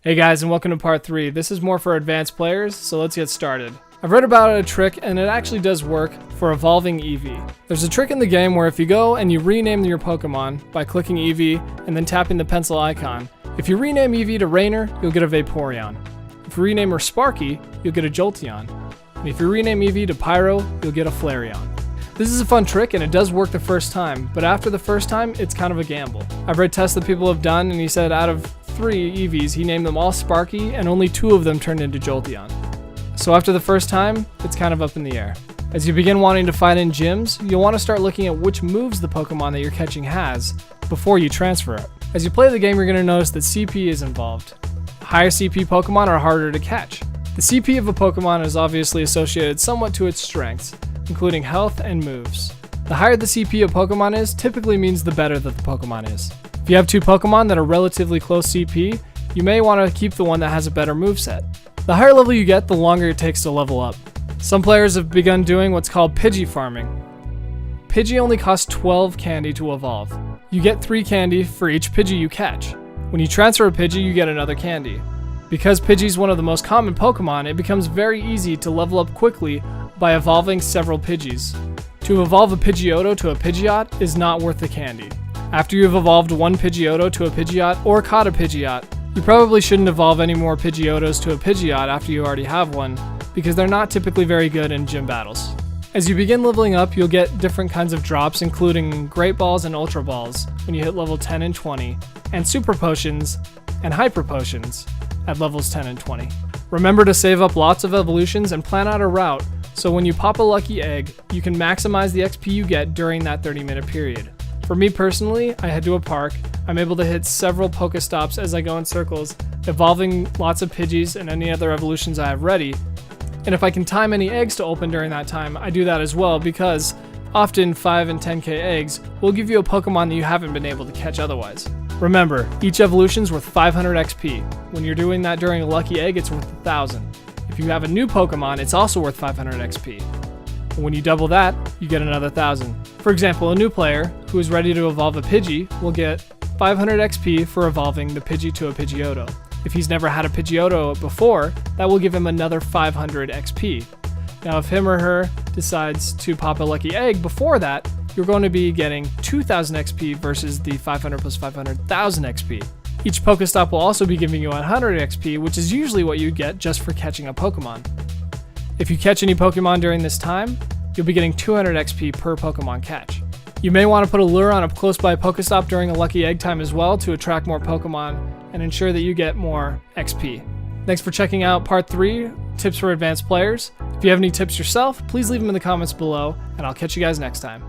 Hey guys, and welcome to part 3. This is more for advanced players, so let's get started. I've read about a trick, and it actually does work for evolving Eevee. There's a trick in the game where if you go and you rename your Pokemon by clicking Eevee and then tapping the pencil icon, if you rename Eevee to Rainer, you'll get a Vaporeon. If you rename her Sparky, you'll get a Jolteon. And if you rename Eevee to Pyro, you'll get a Flareon. This is a fun trick, and it does work the first time, but after the first time, it's kind of a gamble. I've read tests that people have done, and he said out of 3 Eevees, he named them all Sparky, and only 2 of them turned into Jolteon. So after the first time, it's kind of up in the air. As you begin wanting to fight in gyms, you'll want to start looking at which moves the Pokemon that you're catching has before you transfer it. As you play the game, you're going to notice that CP is involved. Higher CP Pokemon are harder to catch. The CP of a Pokemon is obviously associated somewhat to its strengths, including health and moves. The higher the CP a Pokemon is, typically means the better that the Pokemon is. If you have 2 Pokemon that are relatively close CP, you may want to keep the one that has a better moveset. The higher level you get, the longer it takes to level up. Some players have begun doing what's called Pidgey farming. Pidgey only costs 12 candy to evolve. You get 3 candy for each Pidgey you catch. When you transfer a Pidgey, you get another candy. Because Pidgey is one of the most common Pokemon, it becomes very easy to level up quickly by evolving several Pidgeys. To evolve a Pidgeotto to a Pidgeot is not worth the candy. After you've evolved one Pidgeotto to a Pidgeot or caught a Pidgeot, you probably shouldn't evolve any more Pidgeottos to a Pidgeot after you already have one, because they're not typically very good in gym battles. As you begin leveling up, you'll get different kinds of drops, including Great Balls and Ultra Balls when you hit level 10 and 20, and Super Potions and Hyper Potions at levels 10 and 20. Remember to save up lots of evolutions and plan out a route, so when you pop a lucky egg, you can maximize the XP you get during that 30-minute period. For me personally, I head to a park. I'm able to hit several Pokestops as I go in circles, evolving lots of Pidgeys and any other evolutions I have ready. And if I can time any eggs to open during that time, I do that as well, because often 5 and 10k eggs will give you a Pokemon that you haven't been able to catch otherwise. Remember, each evolution's worth 500 XP. When you're doing that during a lucky egg, it's worth 1,000. If you have a new Pokemon, it's also worth 500 XP. And when you double that, you get another 1,000. For example, a new player who is ready to evolve a Pidgey will get 500 XP for evolving the Pidgey to a Pidgeotto. If he's never had a Pidgeotto before, that will give him another 500 XP. Now, if him or her decides to pop a lucky egg before that, you're going to be getting 2,000 XP versus the 500 plus 500,000 XP. Each Pokestop will also be giving you 100 XP, which is usually what you get just for catching a Pokemon. If you catch any Pokemon during this time, you'll be getting 200 XP per Pokemon catch. You may want to put a lure on a close by Pokestop during a lucky egg time as well to attract more Pokemon and ensure that you get more XP. Thanks for checking out part 3, Tips for Advanced Players. If you have any tips yourself, please leave them in the comments below, and I'll catch you guys next time.